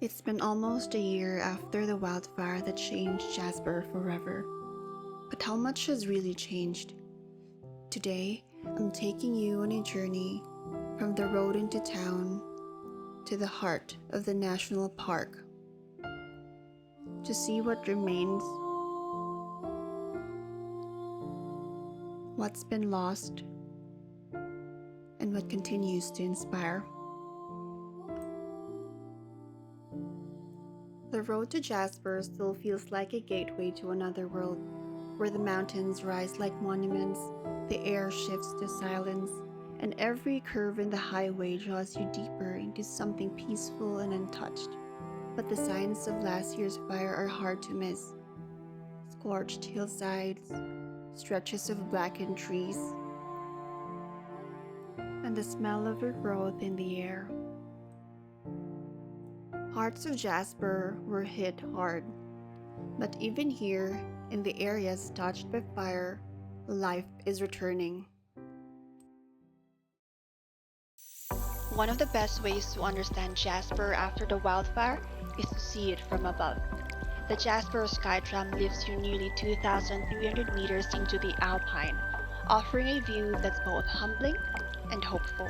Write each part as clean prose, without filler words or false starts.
It's been almost a year after the wildfire that changed Jasper forever. But how much has really changed? Today, I'm taking you on a journey from the road into town to the heart of the national park to see what remains, what's been lost, and what continues to inspire. The road to Jasper still feels like a gateway to another world, where the mountains rise like monuments, the air shifts to silence, and every curve in the highway draws you deeper into something peaceful and untouched. But the signs of last year's fire are hard to miss. Scorched hillsides, stretches of blackened trees, and the smell of regrowth in the air. Parts of Jasper were hit hard, but even here, in the areas touched by fire, life is returning. One of the best ways to understand Jasper after the wildfire is to see it from above. The Jasper SkyTram lifts you nearly 2,300 meters into the Alpine, offering a view that's both humbling and hopeful.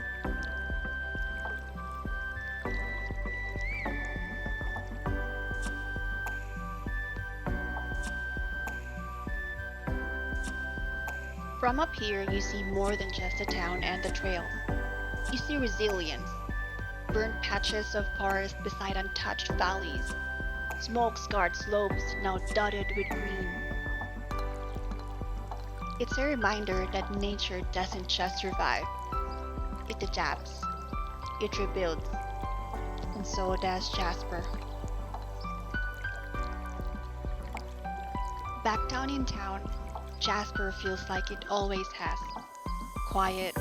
From up here, you see more than just the town and the trails. You see resilience, burnt patches of forest beside untouched valleys, smoke-scarred slopes now dotted with green. It's a reminder that nature doesn't just survive, it adapts, it rebuilds, and so does Jasper. Back down in town, Jasper feels like it always has. Quiet,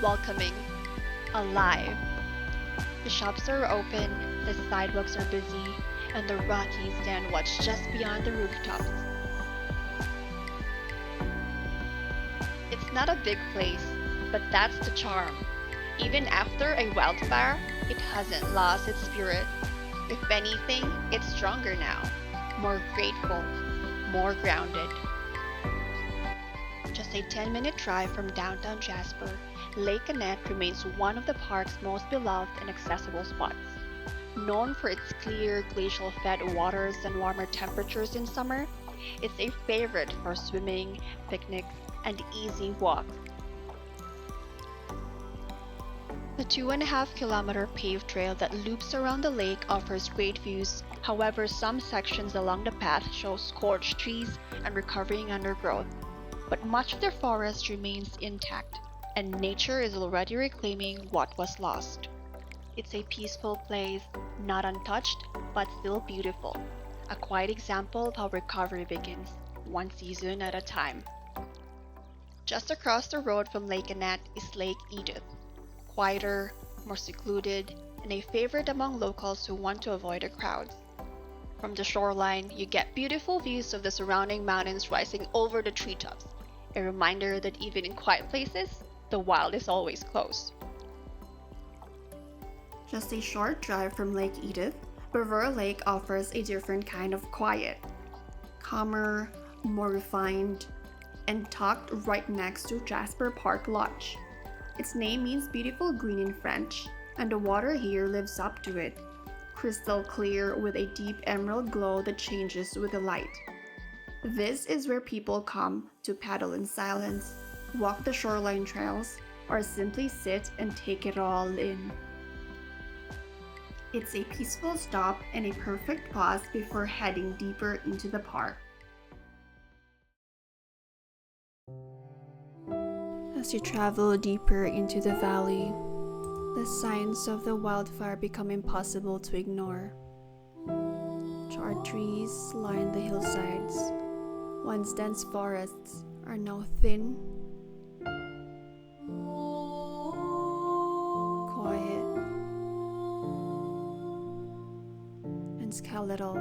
welcoming, alive. The shops are open, the sidewalks are busy, and the Rockies stand watch just beyond the rooftops. It's not a big place, but that's the charm. Even after a wildfire, it hasn't lost its spirit. If anything, it's stronger now, more grateful, more grounded. Just a 10-minute drive from downtown Jasper, Lake and Athabasca remains one of the park's most beloved and accessible spots. Known for its clear, glacial-fed waters and warmer temperatures in summer, it's a favorite for swimming, picnics, and easy walks. The 2.5-kilometer paved trail that loops around the lake offers great views. However, some sections along the path show scorched trees and recovering undergrowth. But much of the forest remains intact, and nature is already reclaiming what was lost. It's a peaceful place, not untouched, but still beautiful. A quiet example of how recovery begins, one season at a time. Just across the road from Lake and Athabasca is Lake Edith. Quieter, more secluded, and a favorite among locals who want to avoid the crowds. From the shoreline, you get beautiful views of the surrounding mountains rising over the treetops, a reminder that even in quiet places, the wild is always close. Just a short drive from Lake Edith, Beaver Lake offers a different kind of quiet. Calmer, more refined, and tucked right next to Jasper Park Lodge. Its name means beautiful green in French, and the water here lives up to it. Crystal clear with a deep emerald glow that changes with the light. This is where people come to paddle in silence, walk the shoreline trails, or simply sit and take it all in. It's a peaceful stop and a perfect pause before heading deeper into the park. As you travel deeper into the valley, the signs of the wildfire become impossible to ignore. Charred trees line the hillsides. Once dense forests are now thin, quiet, and skeletal.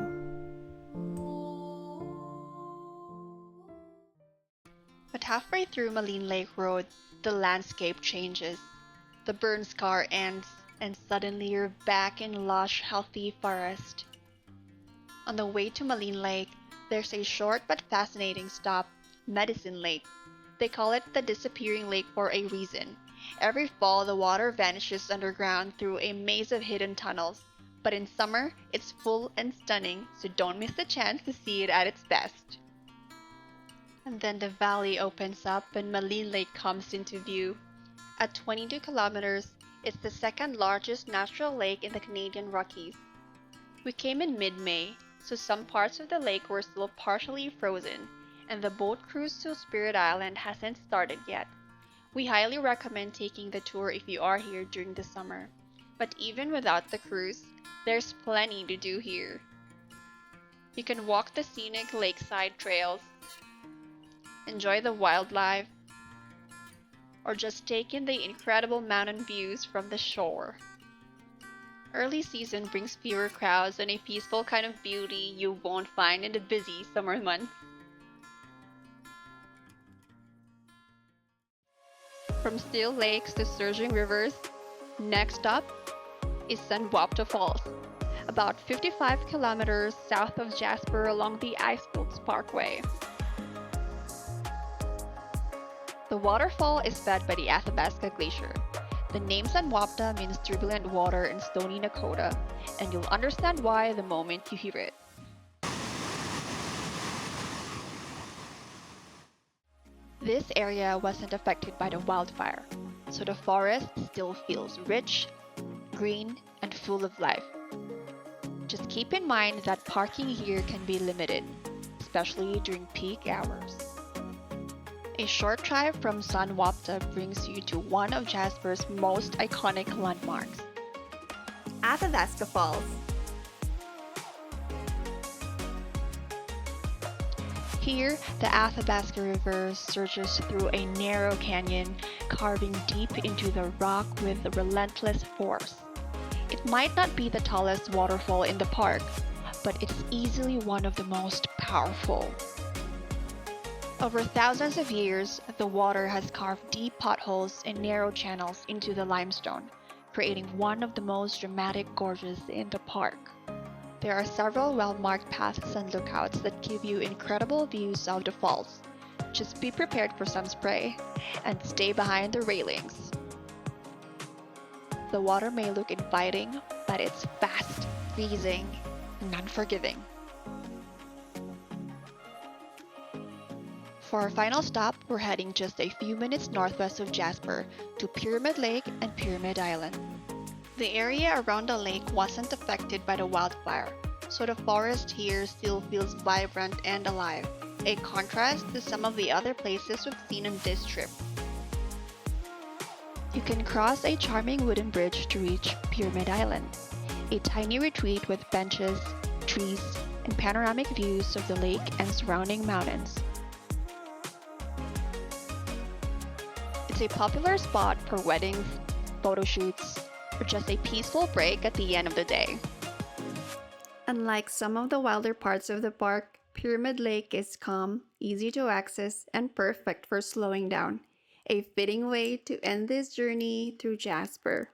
But halfway through Maligne Lake Road, the landscape changes. The burn scar ends, and suddenly you're back in lush, healthy forest. On the way to Maligne Lake, there's a short but fascinating stop, Medicine Lake. They call it the disappearing lake for a reason. Every fall, the water vanishes underground through a maze of hidden tunnels. But in summer, it's full and stunning, so don't miss the chance to see it at its best. And then the valley opens up and Maligne Lake comes into view. At 22 kilometers, it's the second largest natural lake in the Canadian Rockies. We came in mid-May, so some parts of the lake were still partially frozen, and the boat cruise to Spirit Island hasn't started yet. We highly recommend taking the tour if you are here during the summer. But even without the cruise, there's plenty to do here. You can walk the scenic lakeside trails, enjoy the wildlife, or just take in the incredible mountain views from the shore. Early season brings fewer crowds and a peaceful kind of beauty you won't find in the busy summer months. From still lakes to surging rivers, next up is Unported Falls, about 55 kilometers south of Jasper along the Iceboats Parkway. The waterfall is fed by the Athabasca Glacier. The name Unported means turbulent water in Stoney Nakoda, and you'll understand why the moment you hear it. This area wasn't affected by the wildfire, so the forest still feels rich, green, and full of life. Just keep in mind that parking here can be limited, especially during peak hours. A short drive from Unported brings you to one of Jasper's most iconic landmarks, Athabasca Falls. Here, the Athabasca River surges through a narrow canyon, carving deep into the rock with relentless force. It might not be the tallest waterfall in the park, but it's easily one of the most powerful. Over thousands of years, the water has carved deep potholes and narrow channels into the limestone, creating one of the most dramatic gorges in the park. There are several well-marked paths and lookouts that give you incredible views of the falls. Just be prepared for some spray and stay behind the railings. The water may look inviting, but it's fast, freezing, and unforgiving. For our final stop, we're heading just a few minutes northwest of Jasper to Pyramid Lake and Pyramid Island. The area around the lake wasn't affected by the wildfire, so the forest here still feels vibrant and alive, a contrast to some of the other places we've seen on this trip. You can cross a charming wooden bridge to reach Pyramid Island, a tiny retreat with benches, trees, and panoramic views of the lake and surrounding mountains. It's a popular spot for weddings, photo shoots, or just a peaceful break at the end of the day. Unlike some of the wilder parts of the park, Pyramid Lake is calm, easy to access, and perfect for slowing down. A fitting way to end this journey through Jasper.